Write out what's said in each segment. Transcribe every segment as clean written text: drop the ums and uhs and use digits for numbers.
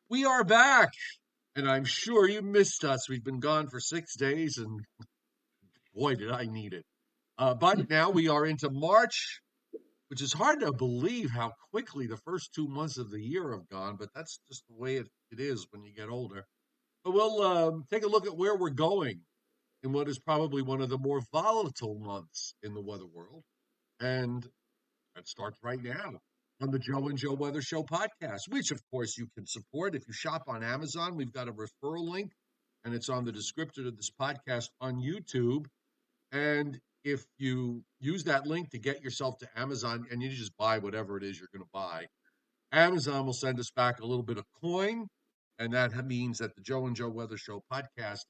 We are back, and I'm sure you missed us. We've been gone for 6 days, and boy, did I need it. But now we are into March, which is hard to believe how quickly the first 2 months of the year have gone, but that's just the way it is when you get older. But we'll take a look at where we're going in what is probably one of the more volatile months in the weather world. And that starts right now on the Joe and Joe Weather Show podcast, which, of course, you can support if you shop on Amazon. We've got a referral link, and it's on the description of this podcast on YouTube. And if you use that link to get yourself to Amazon and you just buy whatever it is you're going to buy, Amazon will send us back a little bit of coin. And that means that the Joe and Joe Weather Show podcast,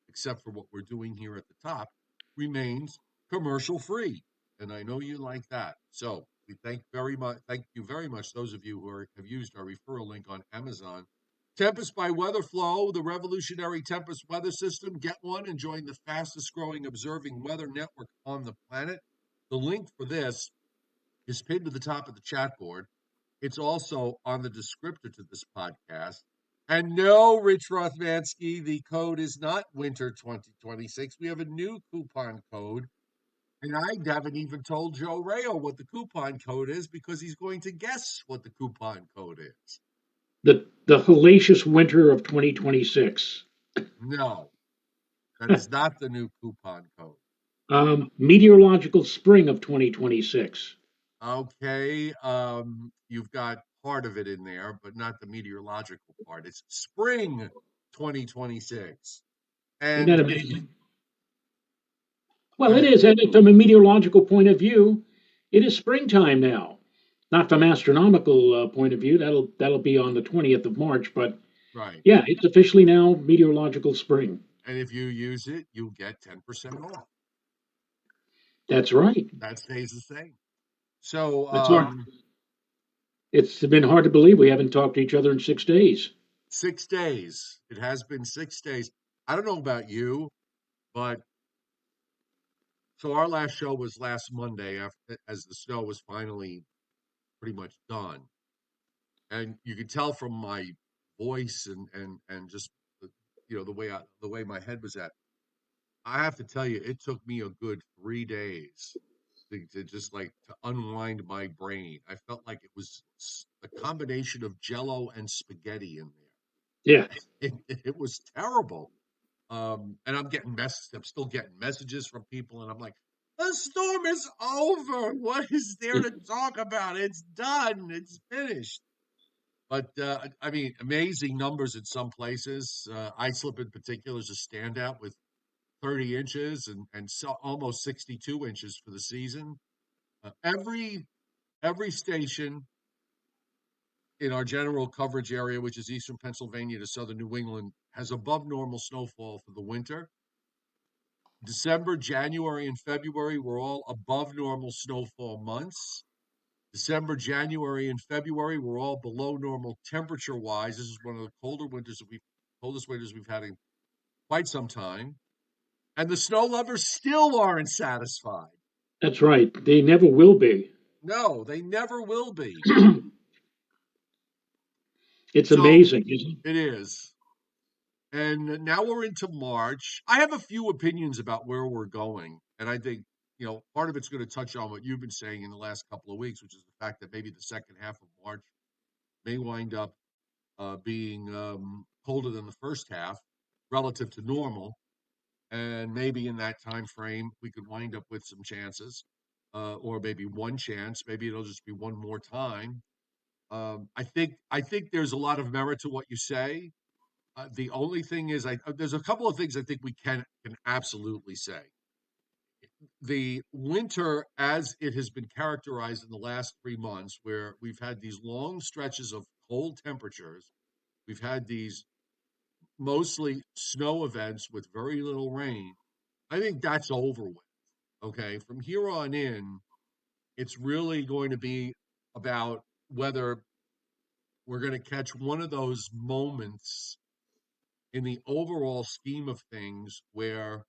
except for what we're doing here at the top, remains commercial free. And I know you like that. So we thank you very much, those of you who have used our referral link on Amazon. Tempest by WeatherFlow, the revolutionary Tempest weather system. Get one and join the fastest growing observing weather network on the planet. The link for this is pinned to the top of the chat board. It's also on the descriptor to this podcast. And no, Rich Rothmansky, the code is not winter 2026. We have a new coupon code. And I haven't even told Joe Rayo what the coupon code is because he's going to guess what the coupon code is. The hellacious winter of 2026. No, that is not the new coupon code. Meteorological spring of 2026. Okay, you've got part of it in there, but not the meteorological part. It's spring 2026. Isn't that And amazing? Well, it is. And from a meteorological point of view, it is springtime now. Not from astronomical point of view. That'll be on the 20th of March. But right. Yeah, it's officially now meteorological spring. And if you use it, you'll get 10% off. That's right. That stays the same. So it's been hard to believe we haven't talked to each other in 6 days. 6 days. It has been 6 days. I don't know about you, but so our last show was last Monday as the snow was finally pretty much done. And you could tell from my voice and just the way my head was at. I have to tell you, it took me a good 3 days to just to unwind my brain. I felt like it was a combination of Jello and spaghetti in there. Yeah, it was terrible. And I'm still getting messages from people, and I'm like, the storm is over. What is there to talk about? It's done. It's finished. But I mean, amazing numbers in some places. Islip in particular is a standout with 30 inches and so almost 62 inches for the season. Every station in our general coverage area, which is eastern Pennsylvania to southern New England, has above normal snowfall for the winter. December, January, and February were all above normal snowfall months. December, January, and February were all below normal temperature-wise. This is one of the coldest winters we've had in quite some time. And the snow lovers still aren't satisfied. That's right. They never will be. No, they never will be. It's amazing, isn't it? It is. And now we're into March. I have a few opinions about where we're going. And I think, part of it's going to touch on what you've been saying in the last couple of weeks, which is the fact that maybe the second half of March may wind up being colder than the first half relative to normal. And maybe in that time frame, we could wind up with some chances, or maybe one chance. Maybe it'll just be one more time. I think there's a lot of merit to what you say. The only thing is, there's a couple of things I think we can absolutely say. The winter, as it has been characterized in the last 3 months, where we've had these long stretches of cold temperatures, we've had these mostly snow events with very little rain. I think that's over with. Okay, from here on in, it's really going to be about whether we're going to catch one of those moments in the overall scheme of things where,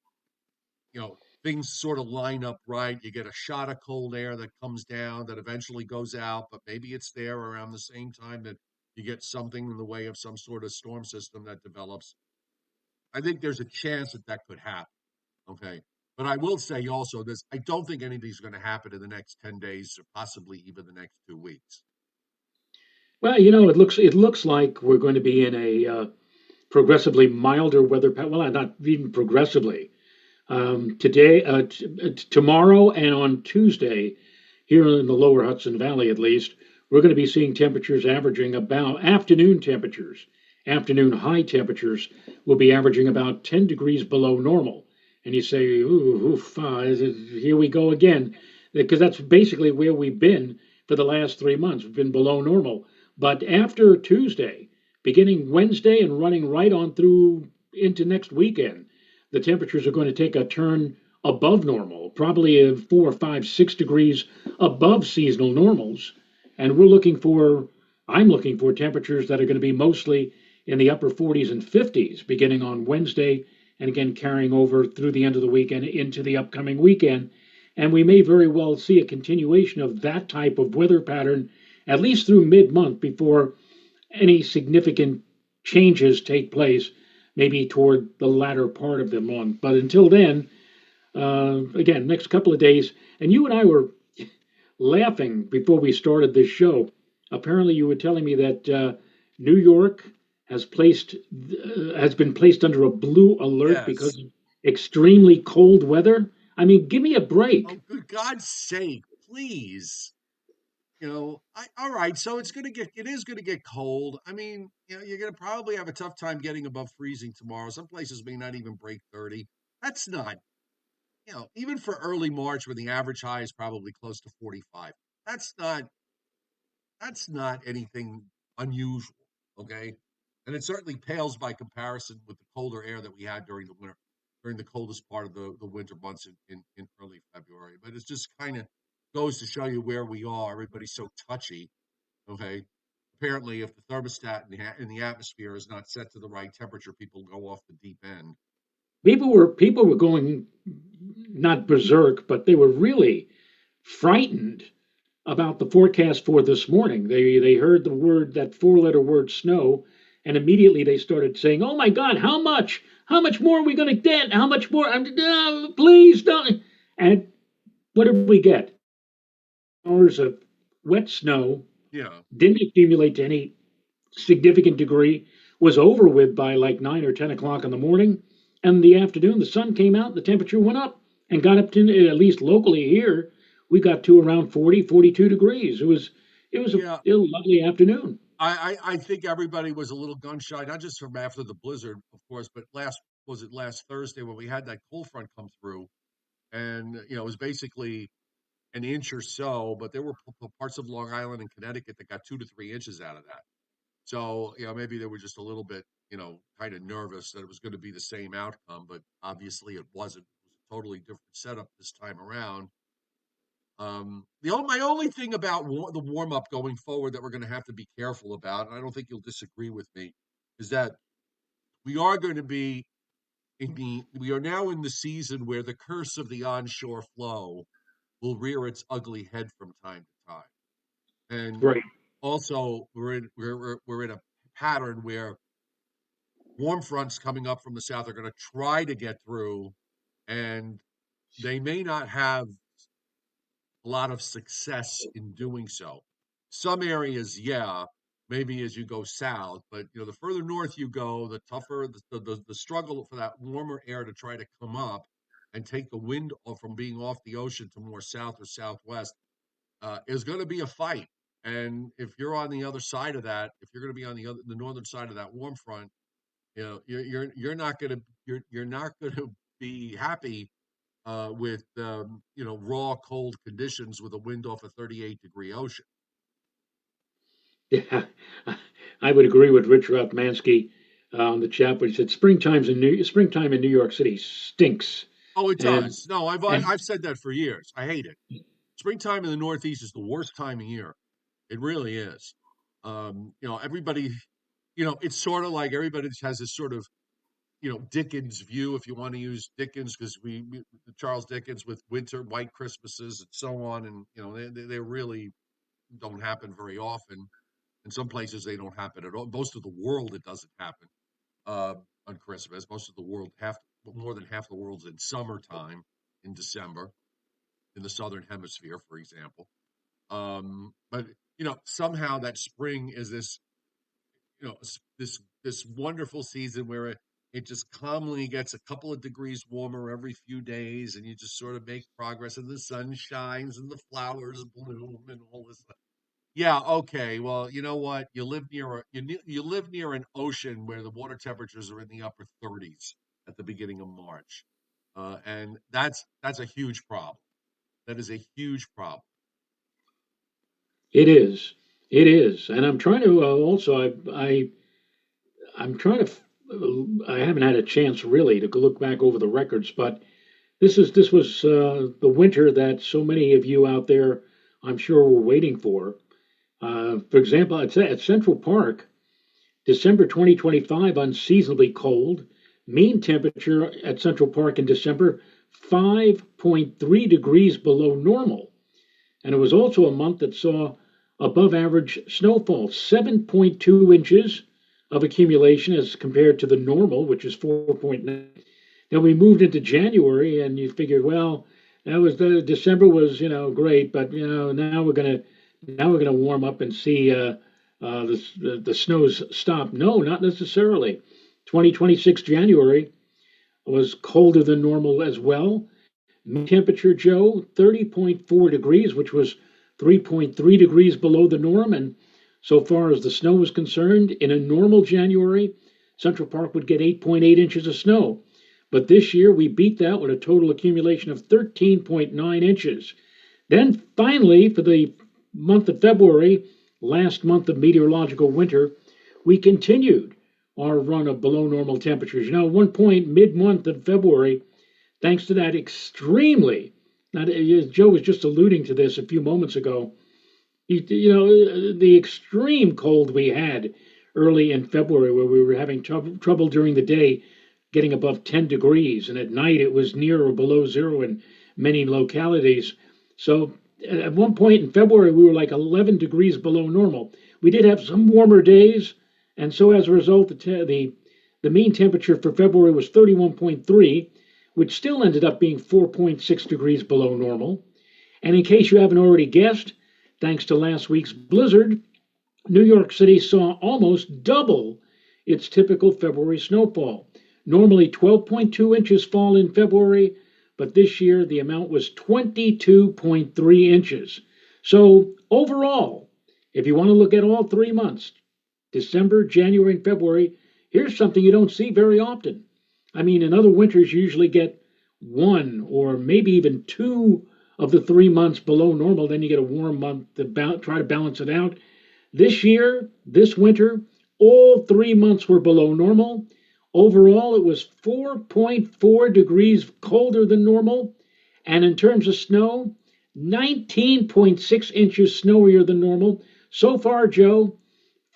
things sort of line up right. You get a shot of cold air that comes down that eventually goes out, but maybe it's there around the same time that you get something in the way of some sort of storm system that develops. I think there's a chance that that could happen. Okay. But I will say also this, I don't think anything's going to happen in the next 10 days or possibly even the next 2 weeks. Well, it looks like we're going to be in a progressively milder weather pattern. Well, not even progressively. Tomorrow, and on Tuesday, here in the lower Hudson Valley at least, we're going to be seeing temperatures averaging about afternoon temperatures. Afternoon high temperatures will be averaging about 10 degrees below normal. And you say, ooh, oof, here we go again. Because that's basically where we've been for the last 3 months. We've been below normal. But after Tuesday, beginning Wednesday and running right on through into next weekend, the temperatures are going to take a turn above normal, probably 4, 5, 6 degrees above seasonal normals. And I'm looking for temperatures that are going to be mostly in the upper 40s and 50s beginning on Wednesday and again carrying over through the end of the weekend into the upcoming weekend. And we may very well see a continuation of that type of weather pattern at least through mid month before any significant changes take place, maybe toward the latter part of the month. But until then, again, next couple of days, and you and I were laughing before we started this show. Apparently, you were telling me that New York has been placed under a blue alert because Yes. of extremely cold weather. I mean, give me a break. Oh, good God's sake, please. All right. So it is going to get cold. I mean, you're going to probably have a tough time getting above freezing tomorrow. Some places may not even break 30. That's not, even for early March when the average high is probably close to 45. That's not, that's not anything unusual. Okay. And it certainly pales by comparison with the colder air that we had during the winter, during the coldest part of the winter months in early February. But it just kind of goes to show you where we are. Everybody's so touchy. Okay. Apparently, if the thermostat in the atmosphere is not set to the right temperature, people go off the deep end. People were going not berserk, but they were really frightened about the forecast for this morning. They heard the word, that four-letter word, snow, and immediately they started saying, "Oh my God, how much? How much more are we going to get? How much more? Please don't." And what did we get? Hours of wet snow, Yeah. didn't accumulate to any significant degree, was over with by like 9 or 10 o'clock in the morning. And in the afternoon, the sun came out, the temperature went up and got up to, at least locally here, we got to around 40, 42 degrees. It was Yeah. a lovely afternoon. I think everybody was a little gun shy, not just from after the blizzard, of course, but last Thursday when we had that cold front come through, and it was basically an inch or so, but there were parts of Long Island and Connecticut that got 2 to 3 inches out of that. So maybe they were just a little bit kind of nervous that it was going to be the same outcome, but obviously it wasn't. It was a totally different setup this time around. My only thing about the warm up going forward that we're going to have to be careful about, and I don't think you'll disagree with me, is that we are going to be we are now in the season where the curse of the onshore flow will rear its ugly head from time to time, and Right. also we're in a pattern where warm fronts coming up from the south are going to try to get through, and they may not have a lot of success in doing so. Some areas, yeah, maybe as you go south, but the further north you go, the tougher the struggle for that warmer air to try to come up and take the wind from being off the ocean to more south or southwest is going to be a fight. And if you're on the other side of that, if you're going to be on the northern side of that warm front, you're not going to you're not going to be happy with raw cold conditions with a wind off a 38-degree ocean. Yeah, I would agree with Rich Rafmansky on the chat, but he said springtime in New York City stinks. Oh, it And does. No, and I've said that for years. I hate it. Springtime in the Northeast is the worst time of year. It really is. Everybody, it's sort of like everybody has this sort of Dickens view, if you want to use Dickens, because Charles Dickens with winter, white Christmases, and so on, and they really don't happen very often. In some places, they don't happen at all. Most of the world, it doesn't happen uh, on Christmas. Most of the world, more than half the world's in summertime in December in the southern hemisphere, for example. But somehow that spring is this, this wonderful season where it just calmly gets a couple of degrees warmer every few days, and you just sort of make progress, and the sun shines, and the flowers bloom, and all this. Yeah, okay. Well, you know what? You live near an ocean where the water temperatures are in the upper 30s at the beginning of March, and that's a huge problem. That is a huge problem. It is. It is. And I'm trying to also, I'm trying to, I haven't had a chance really to look back over the records, but this was the winter that so many of you out there, I'm sure, were waiting for. For example, at Central Park, December 2025, unseasonably cold. Mean temperature at Central Park in December, 5.3 degrees below normal. And it was also a month that saw above average snowfall, 7.2 inches of accumulation as compared to the normal, which is 4.9. Then we moved into January, and you figured, well, that was the December was great, but now we're gonna warm up and see the snows stop. No, not necessarily. 2026 January was colder than normal as well. Temperature, Joe, 30.4 degrees, which was 3.3 degrees below the norm. And so far as the snow was concerned, in a normal January, Central Park would get 8.8 inches of snow. But this year we beat that with a total accumulation of 13.9 inches. Then finally, for the month of February, last month of meteorological winter, we continued our run of below normal temperatures. At one point, mid month of February, thanks to that extremely, now, Joe was just alluding to this a few moments ago, the extreme cold we had early in February, where we were having trouble during the day getting above 10 degrees, and at night it was near or below zero in many localities. So at one point in February, we were like 11 degrees below normal. We did have some warmer days, and so as a result, the mean temperature for February was 31.3, which still ended up being 4.6 degrees below normal. And in case you haven't already guessed, thanks to last week's blizzard, New York City saw almost double its typical February snowfall. Normally 12.2 inches fall in February, but this year the amount was 22.3 inches. So overall, if you want to look at all 3 months, December, January, and February, here's something you don't see very often. I mean, in other winters, you usually get one or maybe even two of the 3 months below normal. Then you get a warm month to try to balance it out. This year, this winter, all 3 months were below normal. Overall, it was 4.4 degrees colder than normal. And in terms of snow, 19.6 inches snowier than normal. So far, Joe,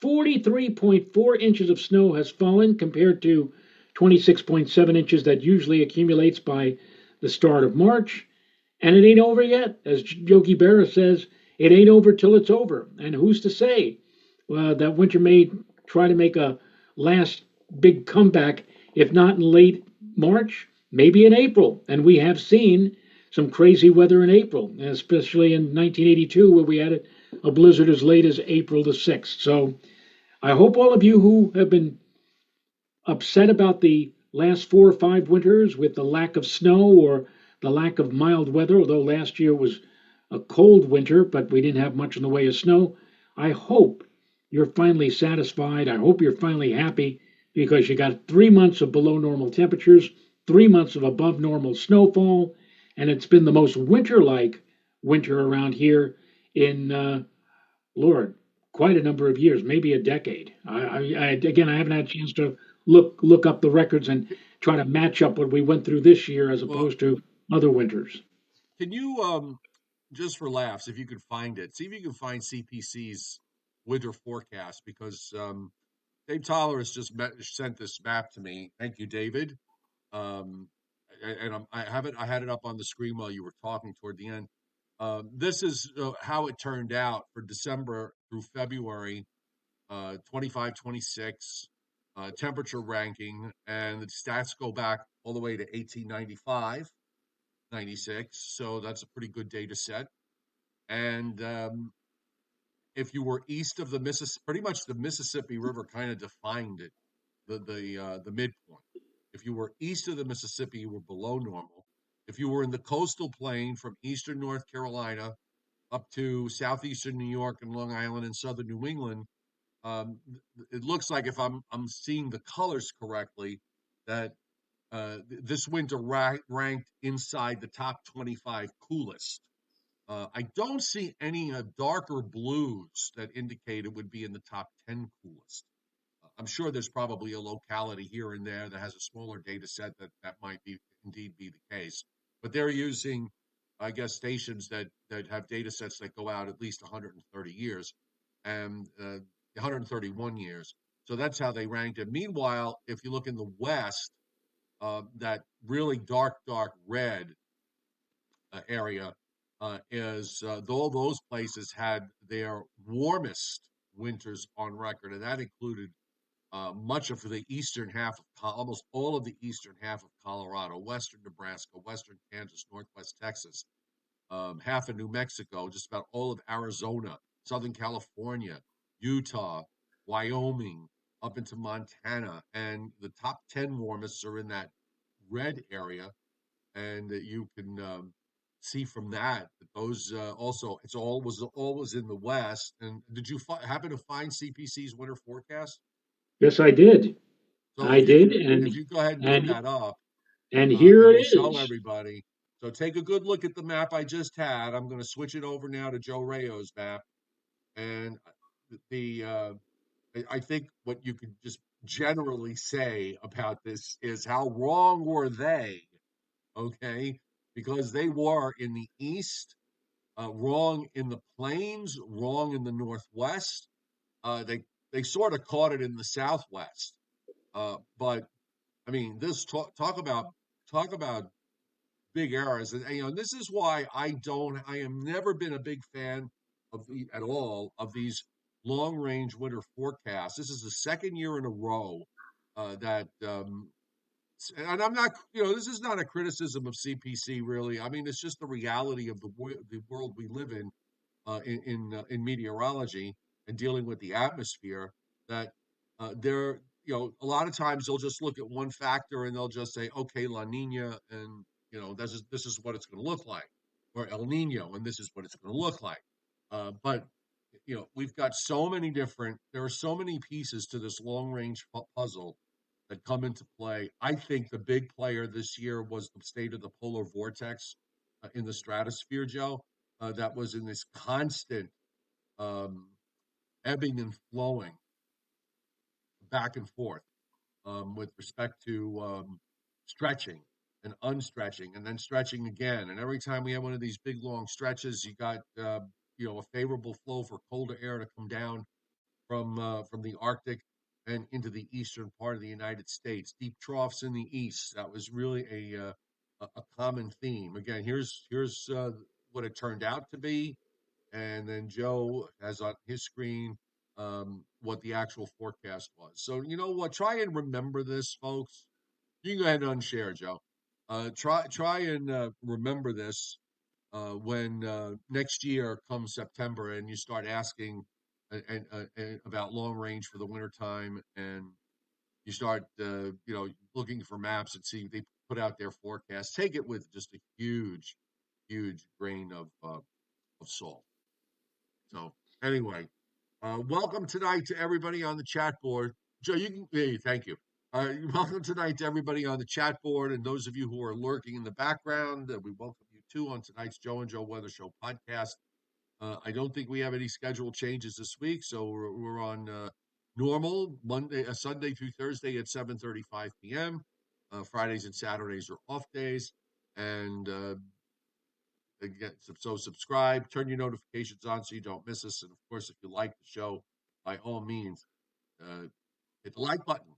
43.4 inches of snow has fallen compared to 26.7 inches that usually accumulates by the start of March. And it ain't over yet. As Yogi Berra says, it ain't over till it's over. And who's to say that winter may try to make a last big comeback, if not in late March, maybe in April. And we have seen some crazy weather in April, especially in 1982, where we had a blizzard as late as April the 6th. So I hope all of you who have been upset about the last 4 or 5 winters with the lack of snow or the lack of mild weather, although last year was a cold winter, but we didn't have much in the way of snow. I hope you're finally satisfied. I hope you're finally happy because you got 3 months of below normal temperatures, 3 months of above normal snowfall, and it's been the most winter like winter around here in, Lord, quite a number of years, maybe a decade. Again, I haven't had a chance to look up the records and try to match up what we went through this year as Well, opposed to other winters. can you just for laughs, if you can find it, see if you can find CPC's winter forecast because Dave Tyler has just sent this map to me. Thank you, David. Um, and I have it. I had it up on the screen while you were talking toward the end. This is how it turned out for December through February. 25, 26, temperature ranking, and the stats go back all the way to 1895, 96. So that's a pretty good data set. And if you were east of the Mississippi, pretty much the Mississippi River kind of defined it, the midpoint. If you were east of the Mississippi, you were below normal. If you were in the coastal plain from eastern North Carolina up to southeastern New York and Long Island and southern New England, um, it looks like if I'm seeing the colors correctly, that this winter ranked inside the top 25 coolest. I don't see any darker blues that indicate it would be in the top 10 coolest. I'm sure there's probably a locality here and there that has a smaller data set that might be indeed be the case. But they're using, I guess, stations that have data sets that go out at least 130 years and 131 years. So that's how they ranked it. Meanwhile, if you look in the West, that really dark red area is all those places had their warmest winters on record, and that included much of the eastern half of almost all of the eastern half of Colorado, western Nebraska, western Kansas, northwest Texas, half of New Mexico, just about all of Arizona, Southern California, Utah, Wyoming, up into Montana, and the top 10 warmest are in that red area, and you can see from that that those also it's always in the west. And did you happen to find CPC's winter forecast? Yes, I did. So I did, if you go ahead and bring and that up, and here and it we'll show is. everybody. So take a good look at the map I just had. I'm going to switch it over now to Joe Rayo's map, and the I think what you could just generally say about this is how wrong were they? Okay, because they were in the east, wrong in the plains, wrong in the northwest. They sort of caught it in the southwest, but I mean, this talk about big errors, and this is why I am never been a big fan at all of these long range winter forecasts. This is the second year in a row that and I'm not, this is not a criticism of CPC really. I mean, it's just the reality of the world we live in meteorology and dealing with the atmosphere. That they're, a lot of times they'll just look at one factor and they'll just say, okay, La Nina, and this is what it's going to look like, or El Nino, and this is what it's going to look like. But we've got so many there are so many pieces to this long range puzzle that come into play. I think the big player this year was the state of the polar vortex in the stratosphere, Joe. That was in this constant um, ebbing and flowing back and forth with respect to stretching and unstretching and then stretching again. And every time we have one of these big long stretches, you got a favorable flow for colder air to come down from the Arctic and into the eastern part of the United States. Deep troughs in the east. That was really a common theme. Again, here's what it turned out to be, and then Joe has on his screen what the actual forecast was. So you know what? Try and remember this, folks. You can go ahead and unshare, Joe. Try and remember this when next year comes September and you start asking and about long range for the wintertime, and you start looking for maps and see they put out their forecast. Take it with just a huge grain of salt. So anyway, welcome tonight to everybody on the chat board. Joe, you can. Hey, thank you. Welcome tonight to everybody on the chat board and those of you who are lurking in the background. We welcome you too on tonight's Joe and Joe Weather Show podcast. I don't think we have any scheduled changes this week, so we're on normal Sunday through Thursday at 7:35 p.m. Fridays and Saturdays are off days, and again, so subscribe, turn your notifications on so you don't miss us, and of course, if you like the show, by all means, hit the like button.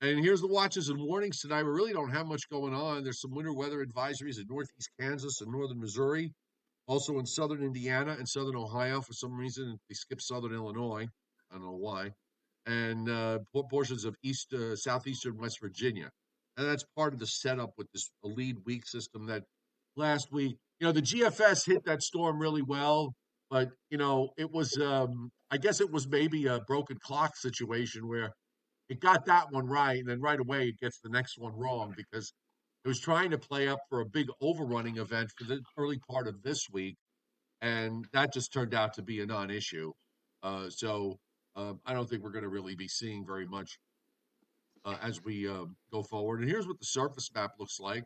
And here's the watches and warnings tonight. We really don't have much going on. There's some winter weather advisories in northeast Kansas and northern Missouri. Also in southern Indiana and southern Ohio. For some reason, they skipped southern Illinois. I don't know why. and portions of southeastern West Virginia. And that's part of the setup with this lead weak system that last week, the GFS hit that storm really well, but, it was, I guess it was maybe a broken clock situation where it got that one right, and then right away it gets the next one wrong because it was trying to play up for a big overrunning event for the early part of this week, and that just turned out to be a non-issue. So I don't think we're going to really be seeing very much as we go forward. And here's what the surface map looks like.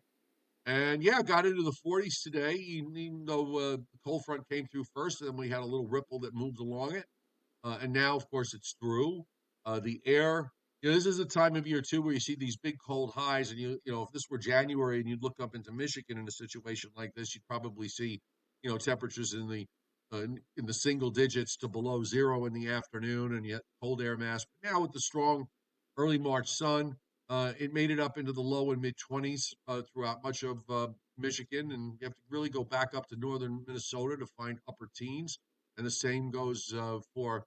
And yeah, got into the 40s today, even though the cold front came through first, and then we had a little ripple that moved along it. And now, of course, it's through. The air, this is a time of year too where you see these big cold highs, and if this were January and you'd look up into Michigan in a situation like this, you'd probably see, temperatures in the single digits to below zero in the afternoon, and yet cold air mass. But now with the strong early March sun, it made it up into the low and mid 20s throughout much of Michigan, and you have to really go back up to northern Minnesota to find upper teens. And the same goes for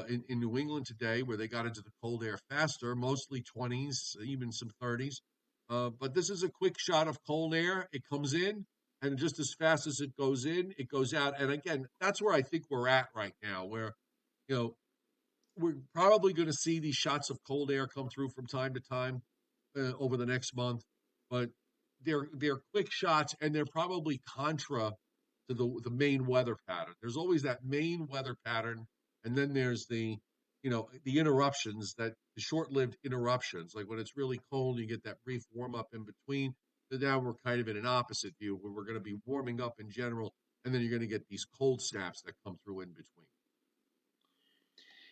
in New England today, where they got into the cold air faster, mostly 20s, even some 30s. But this is a quick shot of cold air. It comes in, and just as fast as it goes in, it goes out. And again, that's where I think we're at right now, where you know we're probably going to see these shots of cold air come through from time to time over the next month, but they're quick shots, and they're probably contra to the main weather pattern. There's always that main weather pattern, and then there's the interruptions, that the short-lived interruptions, like when it's really cold, you get that brief warm up in between. So now we're kind of in an opposite view where we're going to be warming up in general, and then you're going to get these cold snaps that come through in between.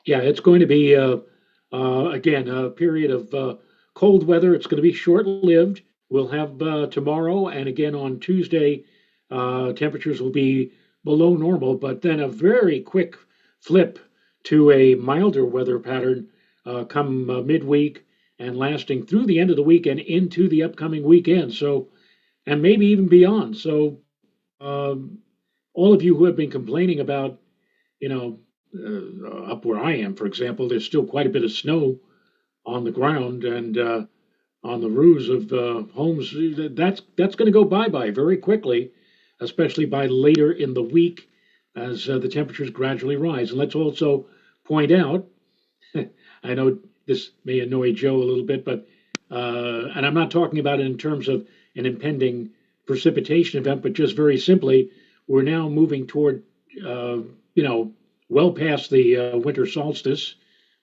Yeah, it's going to be again a period of cold weather. It's going to be short-lived. We'll have tomorrow and again on Tuesday. Temperatures will be below normal, but then a very quick flip to a milder weather pattern come midweek and lasting through the end of the week and into the upcoming weekend. So, and maybe even beyond. So, um, all of you who have been complaining about, you know, up where I am, for example, there's still quite a bit of snow on the ground and on the roofs of homes. That's going to go bye bye very quickly, especially by later in the week as the temperatures gradually rise. And let's also point out, I know this may annoy Joe a little bit, but and I'm not talking about it in terms of an impending precipitation event, but just very simply, we're now moving toward, you know, well past the winter solstice.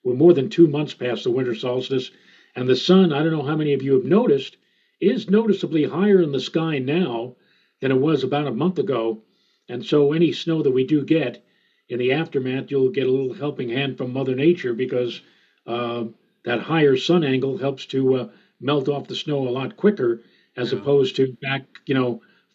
We're more than 2 months past the winter solstice, and the sun, I don't know how many of you have noticed, is noticeably higher in the sky now than it was about a month ago. And so any snow that we do get in the aftermath, you'll get a little helping hand from Mother Nature because uh, that higher sun angle helps to melt off the snow a lot quicker as Yeah. opposed to back,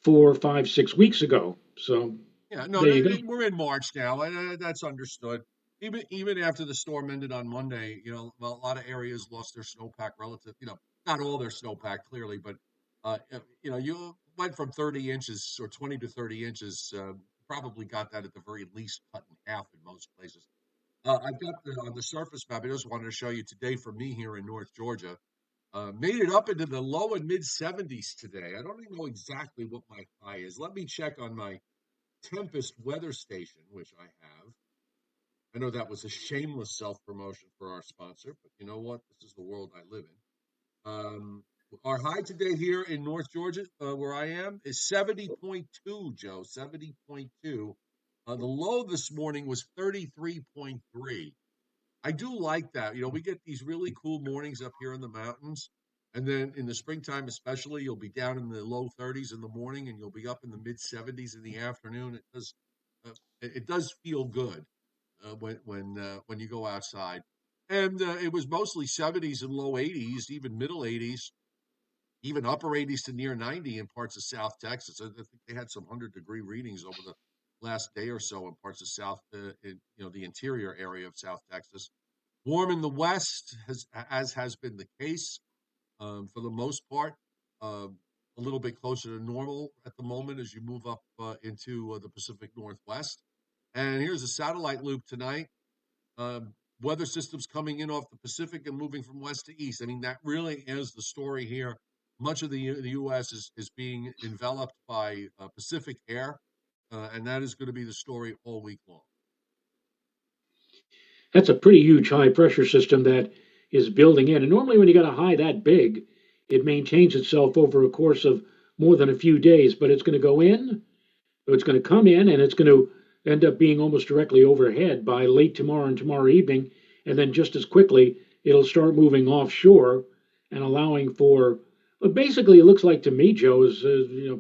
4, 5, 6 weeks ago. So Yeah, no, there you go. we're in March now, and that's understood. Even after the storm ended on Monday, well, a lot of areas lost their snowpack relative, not all their snowpack clearly, but you went from 30 inches or 20 to 30 inches. Probably got that at the very least cut in half in most places. I've got on the surface map. I just wanted to show you today for me here in North Georgia. Made it up into the low and mid 70s today. I don't even know exactly what my high is. Let me check on my Tempest weather station, which I have. I know that was a shameless self promotion for our sponsor, but you know what? This is the world I live in. Our high today here in North Georgia, where I am, is 70.2, Joe. 70.2. The low this morning was 33.3. I do like that. We get these really cool mornings up here in the mountains. And then in the springtime, especially, you'll be down in the low 30s in the morning and you'll be up in the mid 70s in the afternoon. It does feel good when you go outside. And it was mostly 70s and low 80s, even middle 80s, even upper 80s to near 90 in parts of South Texas. I think they had some 100-degree readings over the last day or so in parts of the interior area of South Texas. Warm in the west, as has been the case for the most part. A little bit closer to normal at the moment as you move up into the Pacific Northwest. And here's a satellite loop tonight. weather systems coming in off the Pacific and moving from west to east. I mean, that really is the story here. Much of the U.S. is being enveloped by Pacific air, and that is going to be the story all week long. That's a pretty huge high pressure system that is building in. And normally, when you got a high that big, it maintains itself over a course of more than a few days. But it's going to go in, it's going to come in, and it's going to end up being almost directly overhead by late tomorrow and tomorrow evening. And then just as quickly, it'll start moving offshore and allowing for. But basically, it looks like to me, Joe, is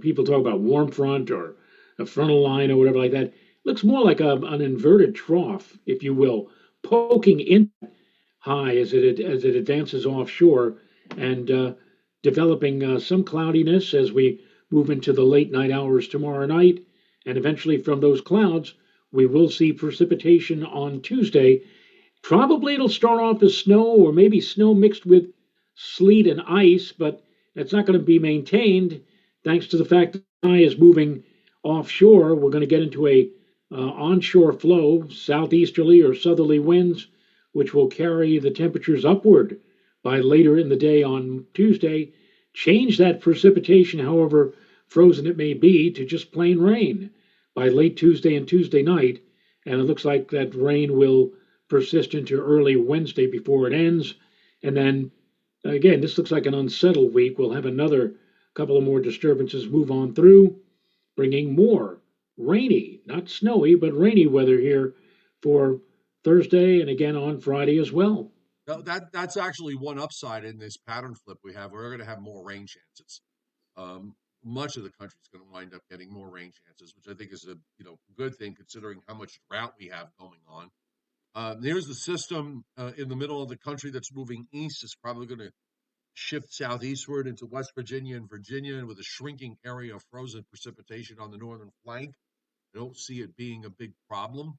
people talk about warm front or a frontal line or whatever like that. It looks more like an inverted trough, if you will, poking in high as it advances offshore and developing some cloudiness as we move into the late night hours tomorrow night, and eventually from those clouds we will see precipitation on Tuesday. Probably it'll start off as snow or maybe snow mixed with sleet and ice, but that's not going to be maintained thanks to the fact that the high is moving offshore. We're going to get into a onshore flow, southeasterly or southerly winds, which will carry the temperatures upward by later in the day on Tuesday. Change that precipitation, however frozen it may be, to just plain rain by late Tuesday and Tuesday night. And it looks like that rain will persist into early Wednesday before it ends. And then again, this looks like an unsettled week. We'll have another couple of more disturbances move on through, bringing more rainy, not snowy, but rainy weather here for Thursday and again on Friday as well. No, that's actually one upside in this pattern flip we have. We're going to have more rain chances. Much of the country is going to wind up getting more rain chances, which I think is a good thing considering how much drought we have going on. There's the system in the middle of the country that's moving east. It's probably going to shift southeastward into West Virginia and Virginia, and with a shrinking area of frozen precipitation on the northern flank. I don't see it being a big problem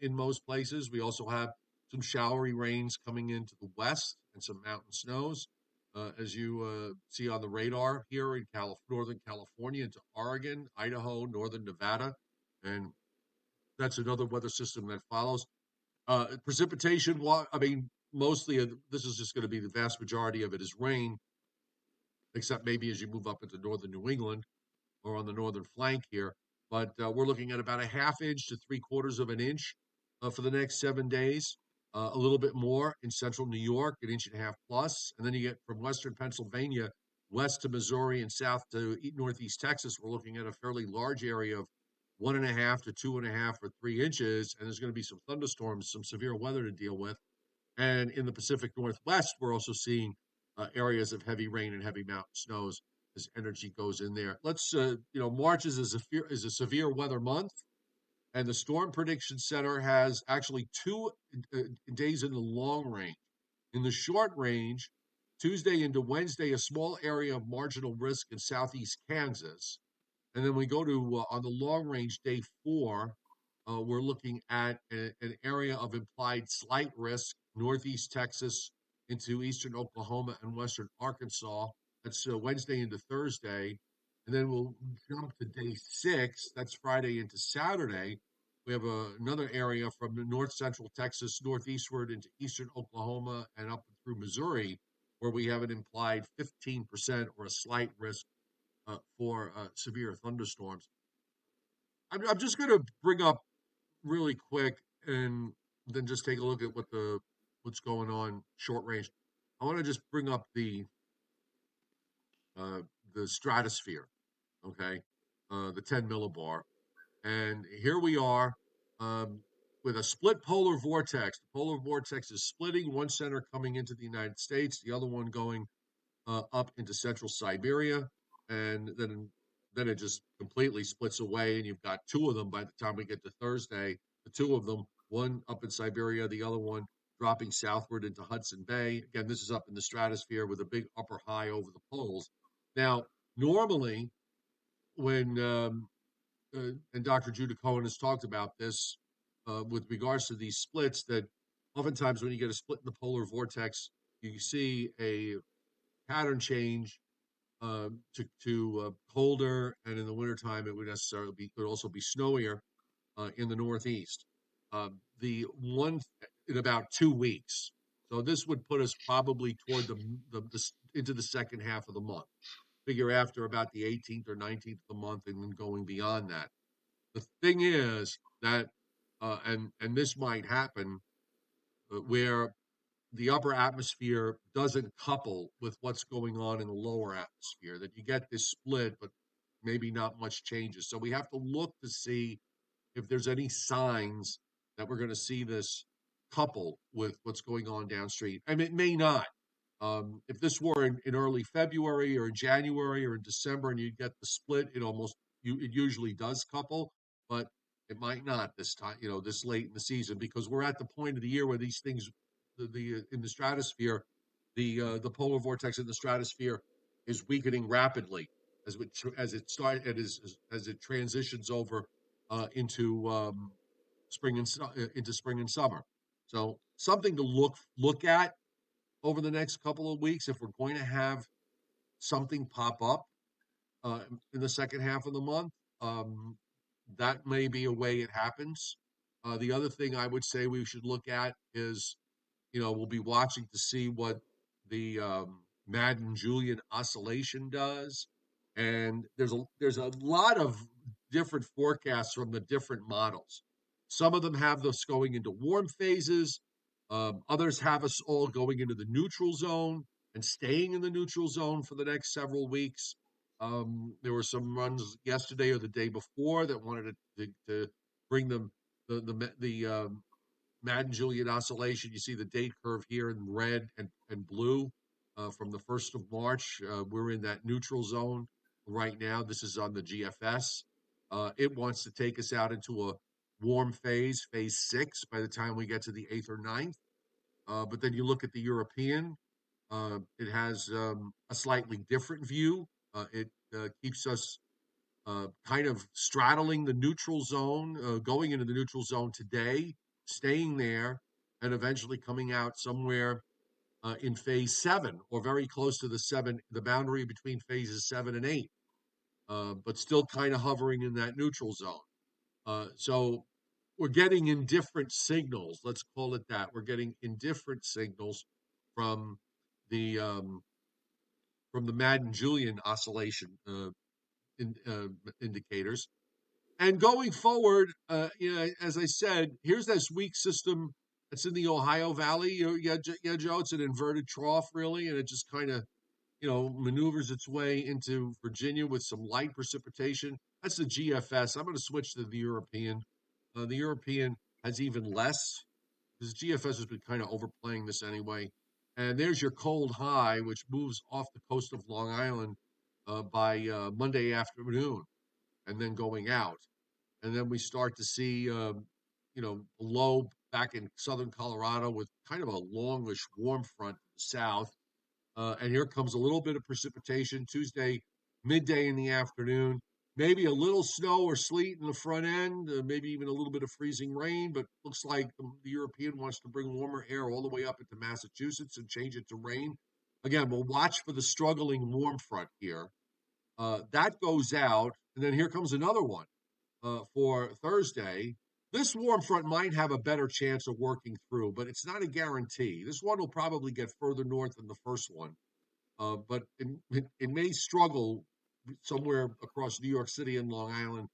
in most places. We also have some showery rains coming into the west and some mountain snows, as you see on the radar here in northern California into Oregon, Idaho, northern Nevada, and that's another weather system that follows. Precipitation, I mean, mostly this is just going to be the vast majority of it is rain, except maybe as you move up into northern New England or on the northern flank here. But we're looking at about a half inch to 3/4 of an inch for the next 7 days. A little bit more in central New York, an inch and a half plus. And then you get from western Pennsylvania west to Missouri and south to northeast Texas. We're looking at a fairly large area of 1.5 to 2.5 or 3 inches. And there's going to be some thunderstorms, some severe weather to deal with. And in the Pacific Northwest, we're also seeing areas of heavy rain and heavy mountain snows as energy goes in there. March is a severe weather month, and the Storm Prediction Center has actually 2 days in the long range. In the short range, Tuesday into Wednesday, a small area of marginal risk in southeast Kansas. And then we go to on the long range, day 4, we're looking at an area of implied slight risk, northeast Texas into eastern Oklahoma and western Arkansas. That's Wednesday into Thursday. And then we'll jump to day 6. That's Friday into Saturday. We have another area from the north central Texas, northeastward into eastern Oklahoma and up through Missouri, where we have an implied 15% or a slight risk for severe thunderstorms. I'm just going to bring up really quick and then just take a look at what's going on short range. I want to just bring up the stratosphere, okay, the 10 millibar, and here we are with a split polar vortex. The polar vortex is splitting, one center coming into the United States, the other one going up into central Siberia, and then it just completely splits away, and you've got two of them by the time we get to Thursday. The two of them, one up in Siberia, the other one dropping southward into Hudson Bay. Again, this is up in the stratosphere with a big upper high over the poles. Now, normally, when and Dr. Judah Cohen has talked about this with regards to these splits, that oftentimes when you get a split in the polar vortex, you see a pattern change to colder, and in the wintertime it could also be snowier in the Northeast. The one in about 2 weeks. So this would put us probably toward into the second half of the month. Figure after about the 18th or 19th of the month, and then going beyond that. The thing is that, and this might happen, where the upper atmosphere doesn't couple with what's going on in the lower atmosphere, that you get this split, but maybe not much changes. So we have to look to see if there's any signs that we're going to see this couple with what's going on downstream. I mean, it may not. If this were in early February or in January or in December, and you get the split, it usually does couple, but it might not this time. This late in the season, because we're at the point of the year where these things, the in the stratosphere, the polar vortex in the stratosphere is weakening rapidly as it transitions over into spring and summer. So something to look at over the next couple of weeks if we're going to have something pop up in the second half of the month. Um, that may be a way it happens. The other thing I would say we should look at is, we'll be watching to see what the Madden-Julian oscillation does, and there's a lot of different forecasts from the different models. Some of them have us going into warm phases. Others have us all going into the neutral zone and staying in the neutral zone for the next several weeks. There were some runs yesterday or the day before that wanted to bring them the Madden-Julian oscillation. You see the date curve here in red and blue from the 1st of March. We're in that neutral zone right now. This is on the GFS. It wants to take us out into a warm phase 6, by the time we get to the 8th or 9th. But then you look at the European, it has a slightly different view. It keeps us kind of straddling the neutral zone, going into the neutral zone today, staying there, and eventually coming out somewhere in phase 7, or very close to the boundary between phases 7 and 8, but still kind of hovering in that neutral zone. So we're getting indifferent signals. Let's call it that. We're getting indifferent signals from the um, the Madden-Julian oscillation indicators. And going forward, as I said, here's this weak system that's in the Ohio Valley. Yeah, Joe, it's an inverted trough, really, and it just kind of, maneuvers its way into Virginia with some light precipitation. That's the GFS. I'm going to switch to the European. The European has even less, because GFS has been kind of overplaying this anyway. And there's your cold high, which moves off the coast of Long Island by Monday afternoon, and then going out. And then we start to see, low back in southern Colorado with kind of a longish warm front south. And here comes a little bit of precipitation Tuesday, midday in the afternoon. Maybe a little snow or sleet in the front end, maybe even a little bit of freezing rain, but looks like the European wants to bring warmer air all the way up into Massachusetts and change it to rain. Again, we'll watch for the struggling warm front here. That goes out, and then here comes another one for Thursday. This warm front might have a better chance of working through, but it's not a guarantee. This one will probably get further north than the first one, but it may struggle somewhere across New York City and Long Island,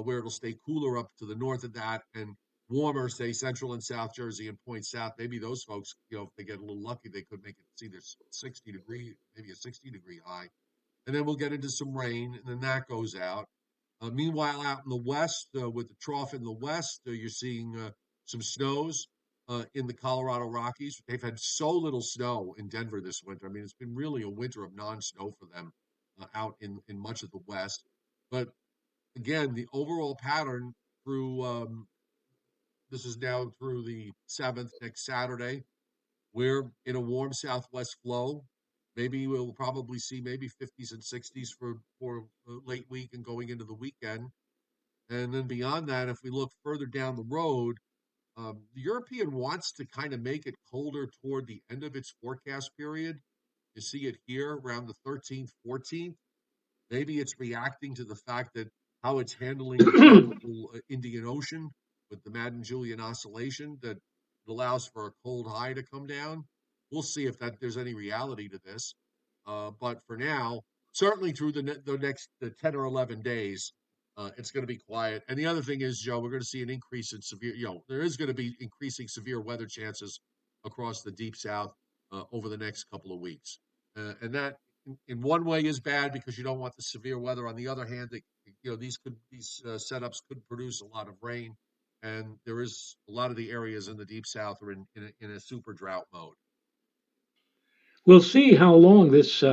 where it'll stay cooler up to the north of that and warmer, say, Central and South Jersey and Point South. Maybe those folks, if they get a little lucky, they could make it see this 60-degree, maybe a 60-degree high. And then we'll get into some rain, and then that goes out. Meanwhile, out in the west, with the trough in the west, you're seeing some snows in the Colorado Rockies. They've had so little snow in Denver this winter. I mean, it's been really a winter of non-snow for them out in much of the west. But again, the overall pattern through this is now through the 7th, next Saturday. We're in a warm southwest flow. Maybe we'll probably see maybe 50s and 60s for late week and going into the weekend. And then beyond that, if we look further down the road, the European wants to kind of make it colder toward the end of its forecast period. You see it here around the 13th, 14th. Maybe it's reacting to the fact that how it's handling the tropical Indian Ocean with the Madden-Julian oscillation, that It allows for a cold high to come down. We'll see if there's any reality to this. But for now, certainly through the next 10 or 11 days, it's going to be quiet. And the other thing is, Joe, we're going to see an increase in severe, there is going to be increasing severe weather chances across the deep south over the next couple of weeks. And that, in one way, is bad because you don't want the severe weather. On the other hand, these setups could produce a lot of rain, and there is a lot of the areas in the deep south are in a super drought mode. We'll see how long this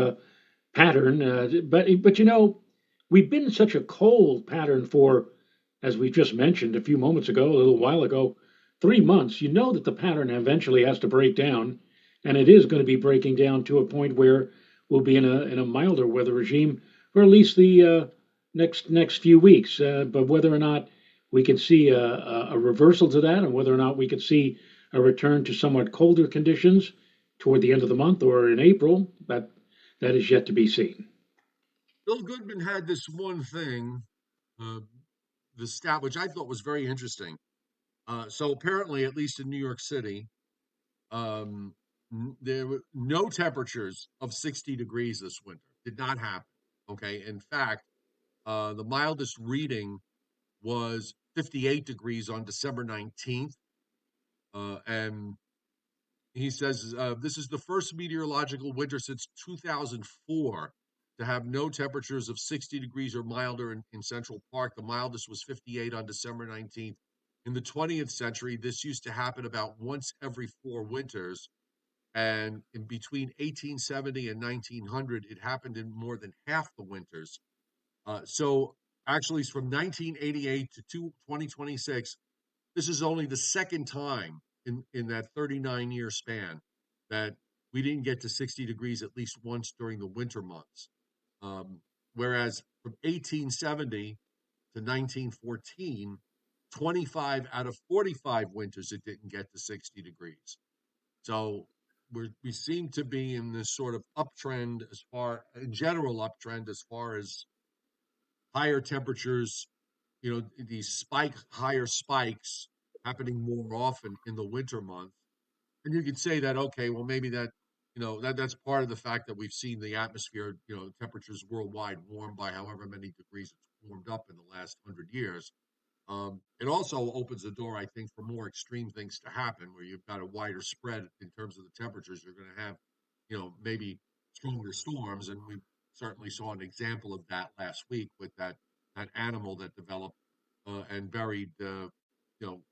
pattern, but we've been in such a cold pattern for, as we just mentioned a few moments ago, a little while ago, 3 months. You know that the pattern eventually has to break down, and it is going to be breaking down to a point where we'll be in a milder weather regime for at least the next few weeks. But whether or not we can see a reversal to that, and whether or not we can see a return to somewhat colder conditions toward the end of the month or in April, that is yet to be seen. Bill Goodman had this one thing, uh, the stat, which I thought was very interesting. So apparently, at least in New York City, um, there were no temperatures of 60 degrees this winter. Did not happen. Okay. In fact, the mildest reading was 58 degrees on December 19th. And he says this is the first meteorological winter since 2004 to have no temperatures of 60 degrees or milder in Central Park. The mildest was 58 on December 19th. In the 20th century, this used to happen about once every 4 winters. And in between 1870 and 1900, it happened in more than half the winters. So actually, it's from 1988 to 2026. This is only the second time in that 39-year span that we didn't get to 60 degrees at least once during the winter months. Whereas from 1870 to 1914, 25 out of 45 winters it didn't get to 60 degrees. So we seem to be in this sort of uptrend in general uptrend as far as higher temperatures, these higher spikes happening more often in the winter months. And you could say that, okay, well, maybe that's part of the fact that we've seen the atmosphere, temperatures worldwide warm by however many degrees it's warmed up in the last 100 years. It also opens the door, I think, for more extreme things to happen, where you've got a wider spread in terms of the temperatures. You're going to have, maybe stronger storms, and we certainly saw an example of that last week with that animal that developed and buried,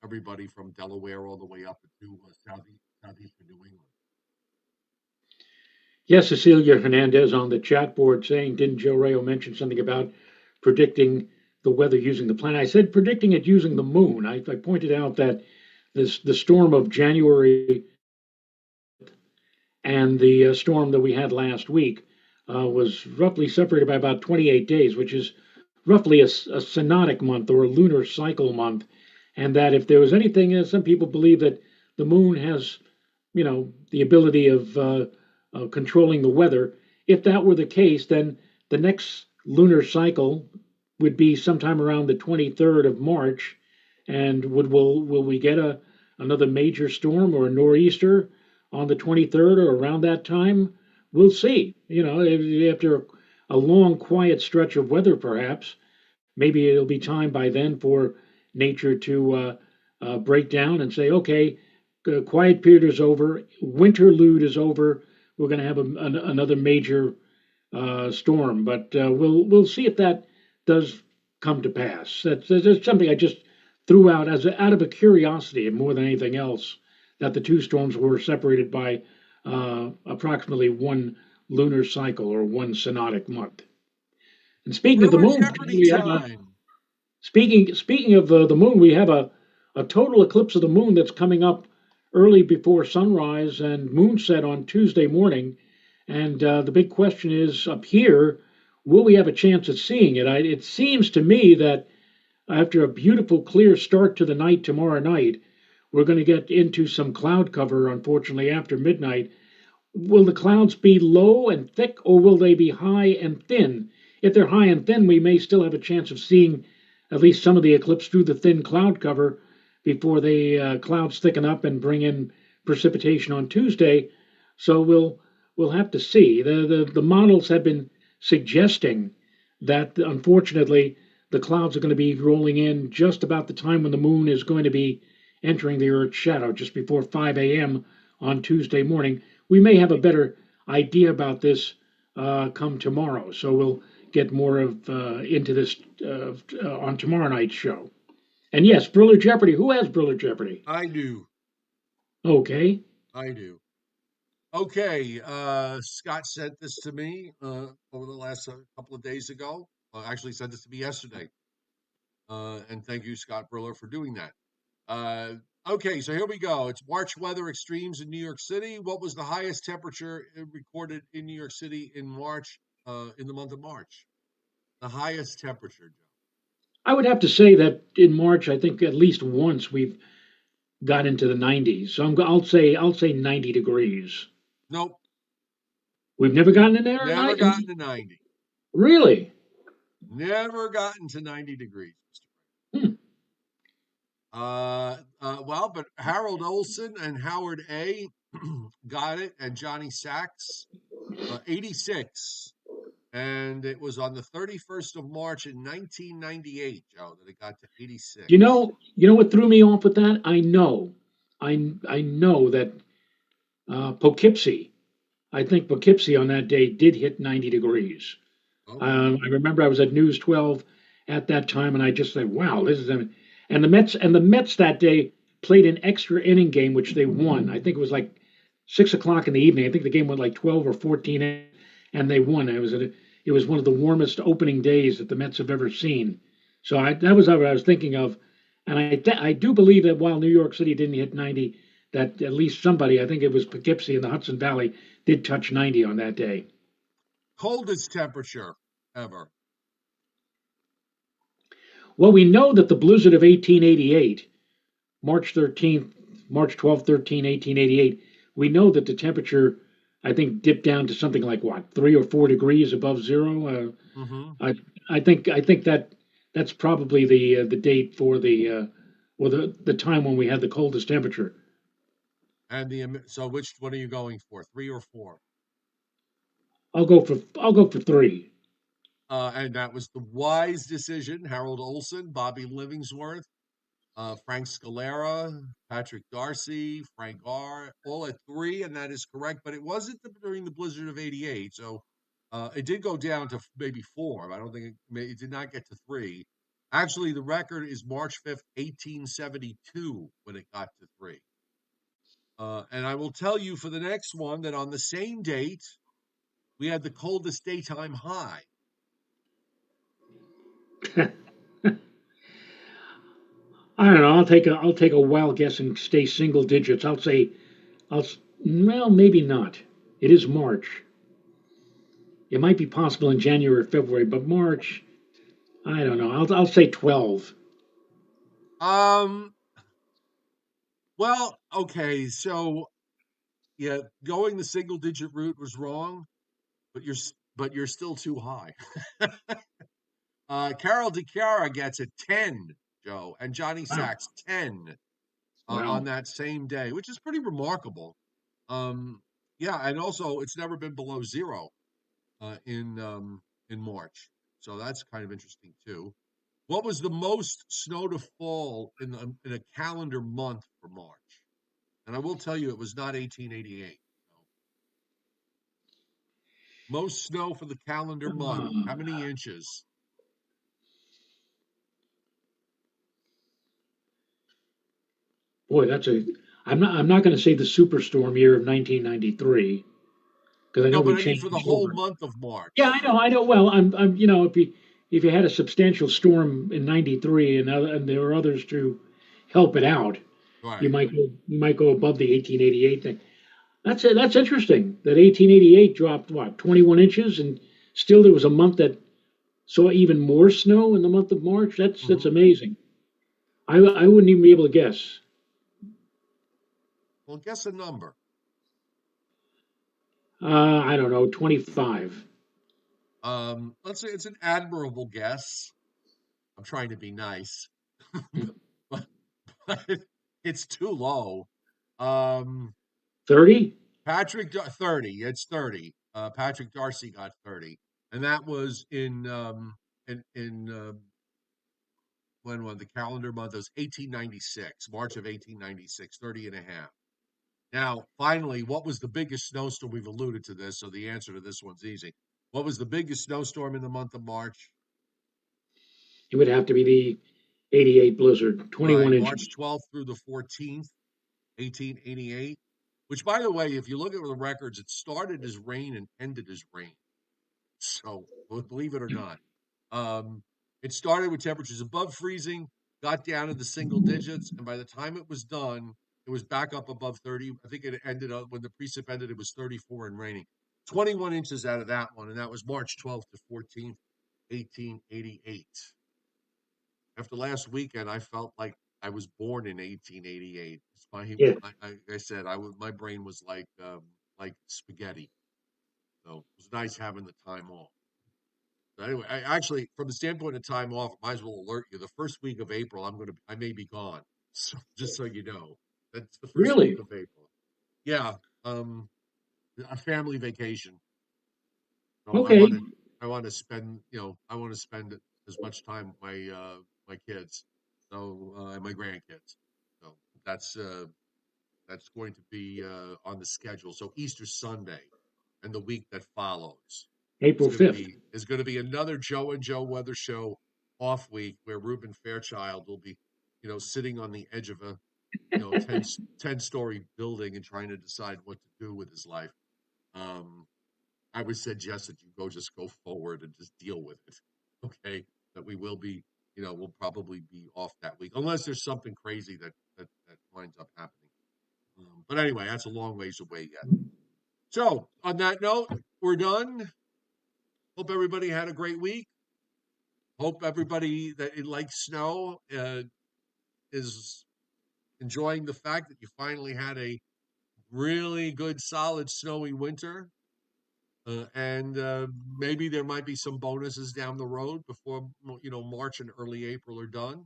everybody from Delaware all the way up to southeastern New England. Yes, Cecilia Hernandez on the chat board saying, didn't Joe Rayo mention something about predicting the weather using the planet? I said predicting it using the moon. I pointed out that the storm of January and the storm that we had last week was roughly separated by about 28 days, which is roughly a synodic month or a lunar cycle month. And that if there was anything, some people believe that the moon has, the ability of controlling the weather. If that were the case, then the next lunar cycle would be sometime around the 23rd of March. And will we get another major storm or a nor'easter on the 23rd or around that time? We'll see. After a long, quiet stretch of weather, perhaps, maybe it'll be time by then for nature to break down and say, okay, quiet period is over, winterlude is over. We're going to have another major storm, but we'll see if that does come to pass. That's something I just threw out out of a curiosity, more than anything else, that the two storms were separated by approximately one lunar cycle or one synodic month. And speaking of the Briller moon, Jeopardy time. speaking of the moon, we have a total eclipse of the moon that's coming up early before sunrise and moonset on Tuesday morning. And the big question is up here, will we have a chance at seeing it? It seems to me that after a beautiful clear start to the night tomorrow night, we're going to get into some cloud cover, unfortunately, after midnight. Will the clouds be low and thick, or will they be high and thin? If they're high and thin, we may still have a chance of seeing at least some of the eclipse through the thin cloud cover, before the clouds thicken up and bring in precipitation on Tuesday. So we'll have to see. The models have been suggesting that unfortunately the clouds are going to be rolling in just about the time when the moon is going to be entering the Earth's shadow, just before 5 a.m. on Tuesday morning. We may have a better idea about this come tomorrow. So we'll get more of into this on tomorrow night's show. And yes, Briller Jeopardy. Who has Briller Jeopardy? I do. Okay. I do. Okay, Scott sent this to me over the last couple of days ago. Actually, sent this to me yesterday. And thank you, Scott Briller, for doing that. Uh, okay, so here we go. It's March weather extremes in New York City. What was the highest temperature recorded in New York City in March, in the month of March? The highest temperature, Joe. I would have to say that in March, I think at least once we've got into the 90s. So I'll say 90 degrees. Nope, We've never gotten in there. never gotten to 90. Really? Never gotten to 90 degrees, Mr. Hmm. Well, but Harold Olson and Howard A. got it, and Johnny Sachs, 86. And it was on the 31st of March in 1998, Joe, that it got to 86. You know what threw me off with that? I know that Poughkeepsie. I think Poughkeepsie on that day did hit 90 degrees. Okay. I remember I was at News 12 at that time, and I just said, "Wow, this is." And the Mets that day played an extra inning game, which they won. I think it was like 6 o'clock in the evening. I think the game went like 12 or 14, and they won. It was one of the warmest opening days that the Mets have ever seen. So that was what I was thinking of, and I do believe that while New York City didn't hit 90, that at least somebody, I think it was Poughkeepsie in the Hudson Valley, did touch 90 on that day. Coldest temperature ever. Well, we know that the blizzard of 1888, March 13th, March 12th, 13, 1888, we know that the temperature, I think, dipped down to something like what, 3 or 4 degrees above zero. Mm-hmm. I think that's probably the date for the time when we had the coldest temperature. And so which one are you going for, 3 or 4? I'll go for 3. And that was the wise decision. Harold Olson, Bobby Livingsworth, Frank Scalera, Patrick Darcy, Frank R, all at 3, and that is correct. But it wasn't during the blizzard of '88, so it did go down to maybe 4. I don't think it did not get to 3. Actually, the record is March 5th, 1872, when it got to 3. And I will tell you for the next one that on the same date, we had the coldest daytime high. I don't know. I'll take a wild guess and stay single digits. I'll say well, maybe not. It is March. It might be possible in January or February, but March, I don't know. I'll say 12. Um, well, okay, so yeah, going the single digit route was wrong, but you're still too high. Carol DeCara gets a 10, Joe, and Johnny Wow. Sachs 10 on Wow. that same day, which is pretty remarkable. Um, yeah, and also it's never been below 0 in March, so that's kind of interesting too. What was the most snow to fall in a calendar month for March? And I will tell you, it was not 1888. Most snow for the calendar month. How Uh, many inches? boy, that's a. I'm not going to say the superstorm year of 1993 because I know No, we but I mean for the changed whole over. month of Yeah, March. I know. Well, if you had a substantial storm in '93 and there were others to help it out, you Right. might go above the 1888 thing. That's interesting. That 1888 dropped what 21 inches, and still there was a month that saw even more snow in the month of March. That's Hmm. amazing. I wouldn't even be able to guess. Well, guess a number. I don't know, 25. Let's say it's an admirable guess. I'm trying to be nice. It's too low. Um, 30? 30. It's 30. Patrick Darcy got 30, and that was in when was the calendar month? It was 1896, March of 1896, 30 and a half. Now, finally, what was the biggest snowstorm? We've alluded to this, so the answer to this one's easy. What was the biggest snowstorm in the month of March? It would have to be the 88 blizzard, Right, 21 March inches. 12th through the 14th, 1888. Which, by the way, if you look at the records, it started as rain and ended as rain. So, believe it or not, um, it started with temperatures above freezing, got down in the single digits, and by the time it was done, it was back up above 30. I think it ended up when the precip ended, it was 34 and raining. 21 inches out of that one, and that was March 12th to 14th, 1888. After last weekend, I felt like I was born in 1888. Yeah, Like I said, my brain was like spaghetti. So it was nice having the time off. So anyway, I actually, from the standpoint of time off, I might as well alert you. The first week of April, I may be gone. So just so you know, that's the first week really? of April. Yeah, um, a family vacation. So Okay. I want to spend, I want to spend as much time with my kids, and my grandkids. So that's uh, that's going to be on the schedule. So Easter Sunday and the week that follows April 5th. is going to be another Joe and Joe Weather Show off week where Reuben Fairchild will be, sitting on the edge of a 10-story building and trying to decide what to do with his life. Um, I would suggest that you just go forward and just deal with it. Okay, that we will be, we'll probably be off that week unless there's something crazy that winds up happening. But anyway, that's a long ways away yet. So on that note, we're done. Hope everybody had a great week. Hope everybody that likes snow is enjoying the fact that you finally had a really good, solid, snowy winter. And maybe there might be some bonuses down the road before March and early April are done.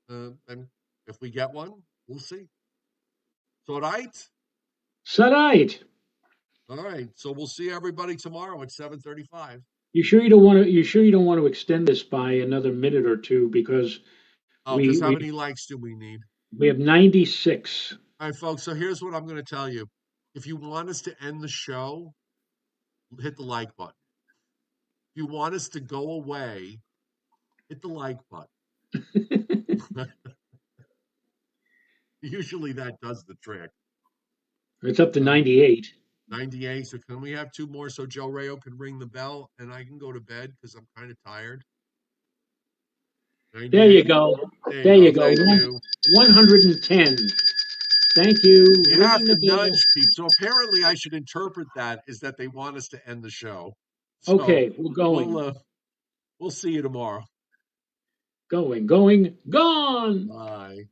And if we get one, we'll see. So, all right, All right. all right. So we'll see everybody tomorrow at 7:35. You sure you don't want to? You sure you don't want to extend this by another minute or two because Oh, we because how we many likes do we need? we have 96. All right, folks. So here's what I'm going to tell you. If you want us to end the show, hit the like button. If you want us to go away, hit the like button. Usually that does the trick. It's up to So 98. 98. So can we have two more so Joe Rayo can ring the bell and I can go to bed because I'm kind of tired? There you 98. go. There you There go. you go. Thank you. 110. Thank you. You have Ringing to the bell. nudge people. So apparently I should interpret that as that they want us to end the show. So Okay, we're we'll going. uh, we'll see you tomorrow. Going. Gone. Bye.